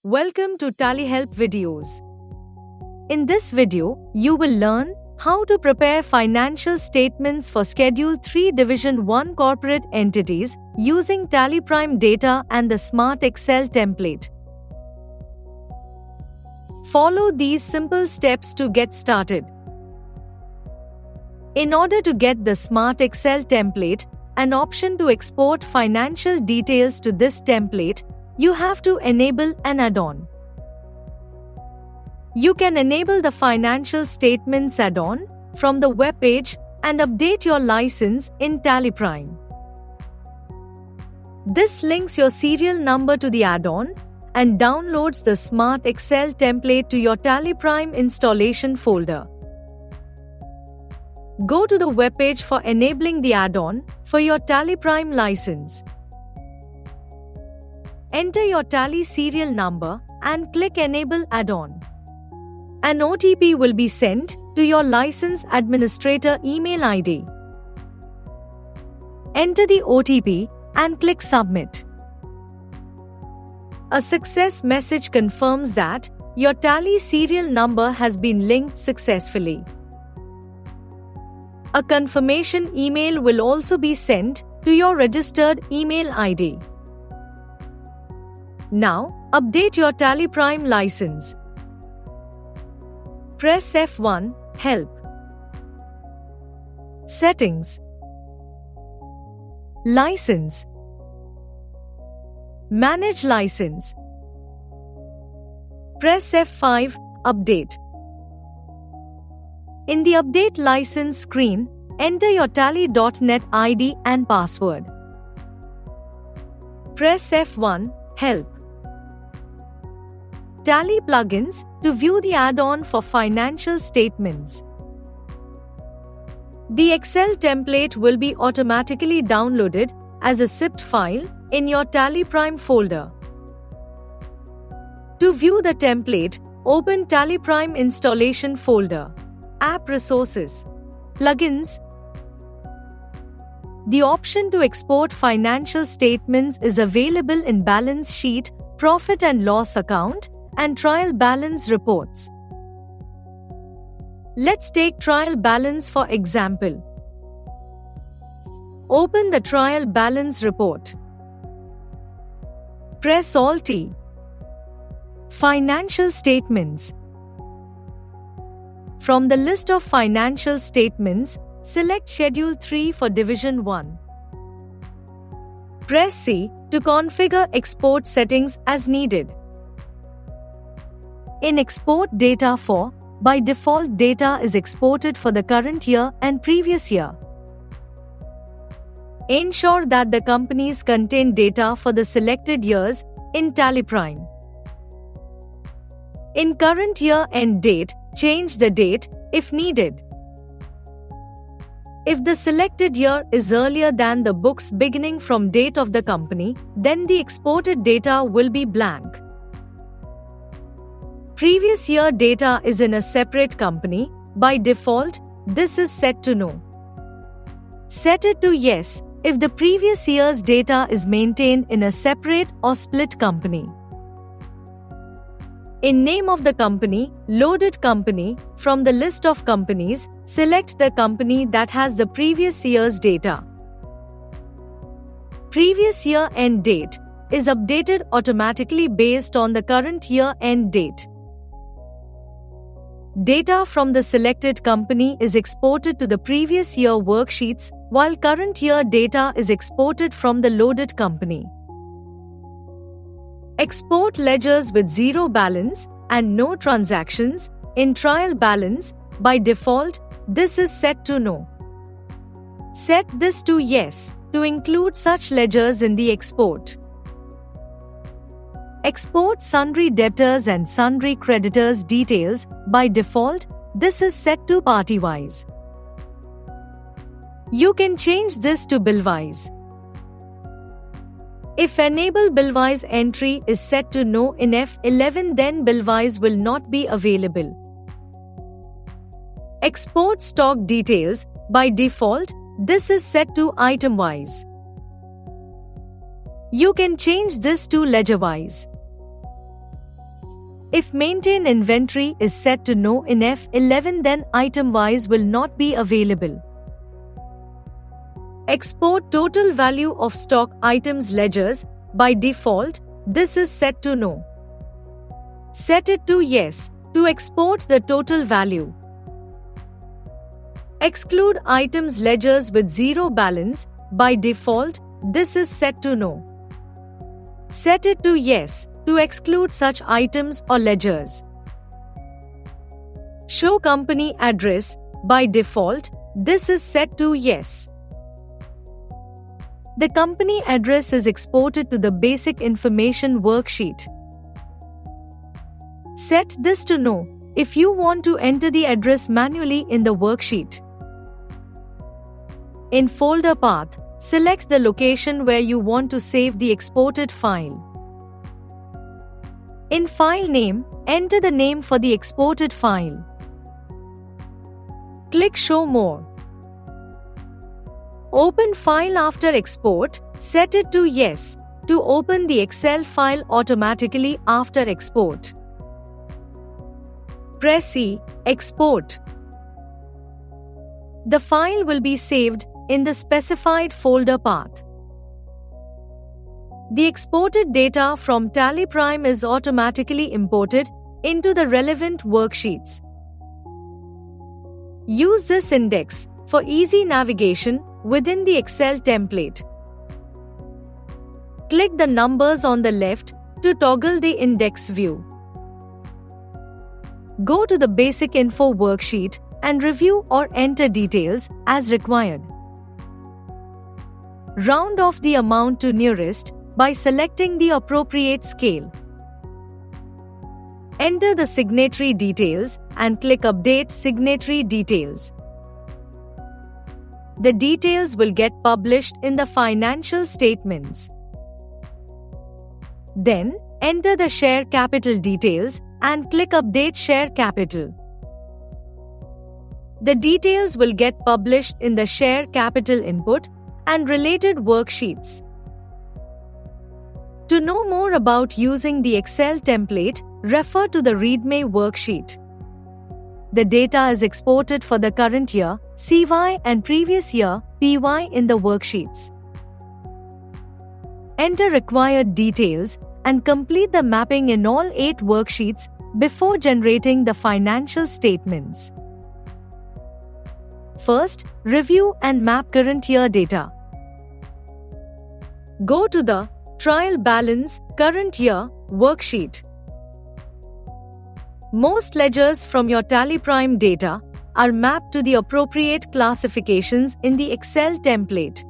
Welcome to TallyHelp videos. In this video, you will learn how to prepare financial statements for Schedule 3 Division 1 corporate entities using TallyPrime data and the Smart Excel template. Follow these simple steps to get started. In order to get the Smart Excel template, an option to export financial details to this template, you have to enable an add-on. You can enable the Financial Statements add-on from the web page and update your license in TallyPrime. This links your serial number to the add-on and downloads the Smart Excel template to your TallyPrime installation folder. Go to the web page for enabling the add-on for your TallyPrime license. Enter your Tally serial number and click Enable Add-on. An OTP will be sent to your license administrator email ID. Enter the OTP and click Submit. A success message confirms that your Tally serial number has been linked successfully. A confirmation email will also be sent to your registered email ID. Now, update your TallyPrime license. Press F1, Help. Settings. License. Manage license. Press F5, Update. In the Update License screen, enter your Tally.net ID and password. Press F1, Help. Tally plugins to view the add-on for financial statements. The Excel template will be automatically downloaded as a zipped file in your TallyPrime folder. To view the template, open TallyPrime installation folder, App Resources, Plugins. The option to export financial statements is available in Balance Sheet, Profit and Loss Account, and Trial Balance reports. Let's take Trial Balance for example. Open the Trial Balance report. Press Alt-T. Financial Statements. From the list of financial statements, select Schedule 3 for Division 1. Press C to configure export settings as needed. In Export Data For, by default data is exported for the current year and previous year. Ensure that the companies contain data for the selected years in TallyPrime. In Current Year End Date, change the date if needed. If the selected year is earlier than the books beginning from date of the company, then the exported data will be blank. Previous year data is in a separate company. By default, this is set to No. Set it to Yes if the previous year's data is maintained in a separate or split company. In Name of the company, Loaded Company, from the list of companies, select the company that has the previous year's data. Previous year end date is updated automatically based on the current year end date. Data from the selected company is exported to the previous year worksheets, while current year data is exported from the loaded company. Export ledgers with zero balance and no transactions. In Trial Balance, by default, this is set to No. Set this to Yes to include such ledgers in the export. Export Sundry Debtors and Sundry Creditors details. By default, this is set to Partywise. You can change this to Billwise. If Enable Billwise entry is set to No in F11, then Billwise will not be available. Export Stock Details. By default, this is set to Itemwise. You can change this to Ledgerwise. If maintain inventory is set to no in F11, then item-wise will not be available. Export total value of stock items ledgers. By default, this is set to no. Set it to yes to export the total value. Exclude items ledgers with zero balance. By default, this is set to no. Set it to yes to exclude such items or ledgers. Show company address. By default, this is set to yes. The company address is exported to the basic information worksheet. Set this to no if you want to enter the address manually in the worksheet. In folder path, select the location where you want to save the exported file. In file name, enter the name for the exported file. Click Show More. Open file after export. Set it to yes to open the Excel file automatically after export. Press E, Export. The file will be saved in the specified folder path. The exported data from TallyPrime is automatically imported into the relevant worksheets. Use this index for easy navigation within the Excel template. Click the numbers on the left to toggle the index view. Go to the Basic Info worksheet and review or enter details as required. Round off the amount to nearest by selecting the appropriate scale. Enter the signatory details and click Update Signatory Details. The details will get published in the financial statements. Then, enter the share capital details and click Update Share Capital. The details will get published in the share capital input and related worksheets. To know more about using the Excel template, refer to the README worksheet. The data is exported for the current year, CY, and previous year, PY, in the worksheets. Enter required details and complete the mapping in all 8 worksheets before generating the financial statements. First, review and map current year data. Go to the Trial Balance Current Year worksheet. Most ledgers from your TallyPrime data are mapped to the appropriate classifications in the Excel template.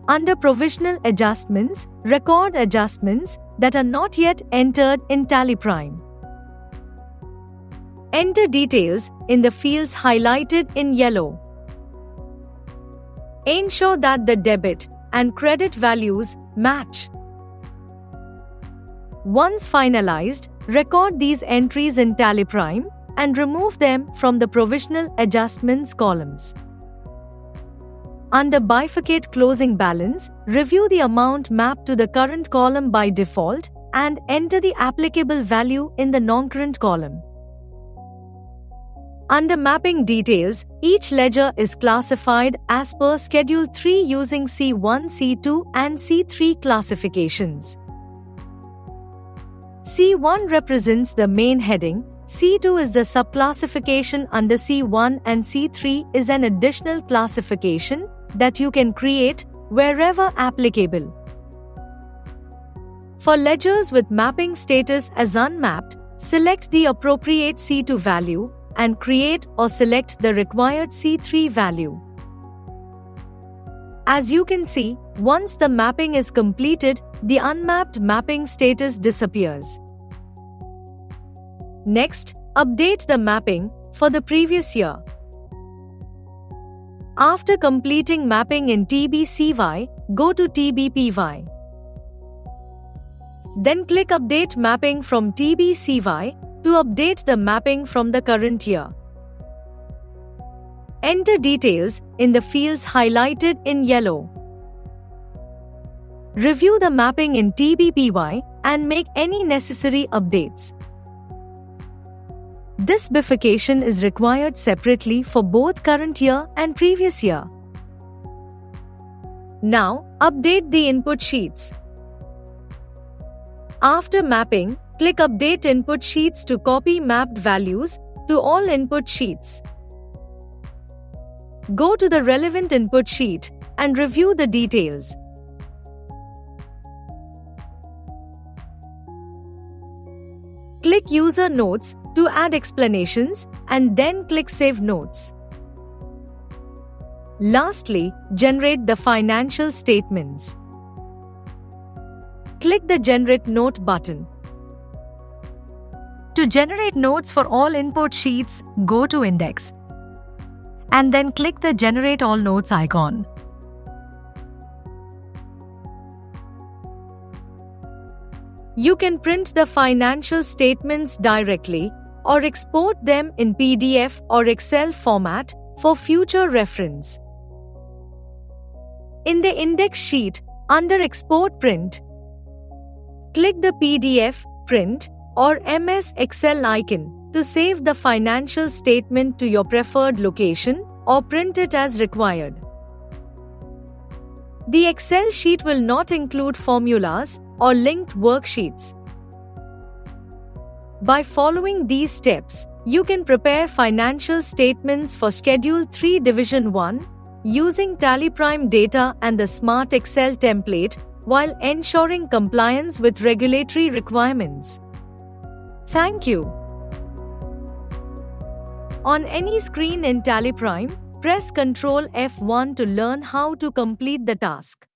Under Provisional Adjustments, record adjustments that are not yet entered in TallyPrime. Enter details in the fields highlighted in yellow. Ensure that the debit and credit values match. Once finalized, record these entries in TallyPrime and remove them from the Provisional Adjustments columns. Under Bifurcate Closing Balance, review the amount mapped to the current column by default and enter the applicable value in the non-current column. Under Mapping Details, each ledger is classified as per Schedule 3 using C1, C2 and C3 classifications. C1 represents the main heading, C2 is the subclassification under C1 and C3 is an additional classification that you can create wherever applicable. For ledgers with mapping status as unmapped, select the appropriate C2 value and create or select the required C3 value. As you can see, once the mapping is completed, the unmapped mapping status disappears. Next, update the mapping for the previous year. After completing mapping in TBCY, go to TBPY. Then click Update Mapping from TBCY to update the mapping from the current year. Enter details in the fields highlighted in yellow. Review the mapping in TBPY and make any necessary updates. This bifurcation is required separately for both current year and previous year. Now, update the input sheets. After mapping, click Update Input Sheets to copy mapped values to all input sheets. Go to the relevant input sheet and review the details. Click User Notes to add explanations and then click Save Notes. Lastly, generate the financial statements. Click the Generate Note button. To generate notes for all input sheets, go to Index and then click the Generate All Notes icon. You can print the financial statements directly or export them in PDF or Excel format for future reference. In the index sheet, under Export Print, click the PDF, Print, or MS Excel icon to save the financial statement to your preferred location or print it as required. The Excel sheet will not include formulas or linked worksheets. By following these steps, you can prepare financial statements for Schedule 3 Division 1 using TallyPrime data and the Smart Excel template while ensuring compliance with regulatory requirements. Thank you. On any screen in TallyPrime, press Ctrl F1 to learn how to complete the task.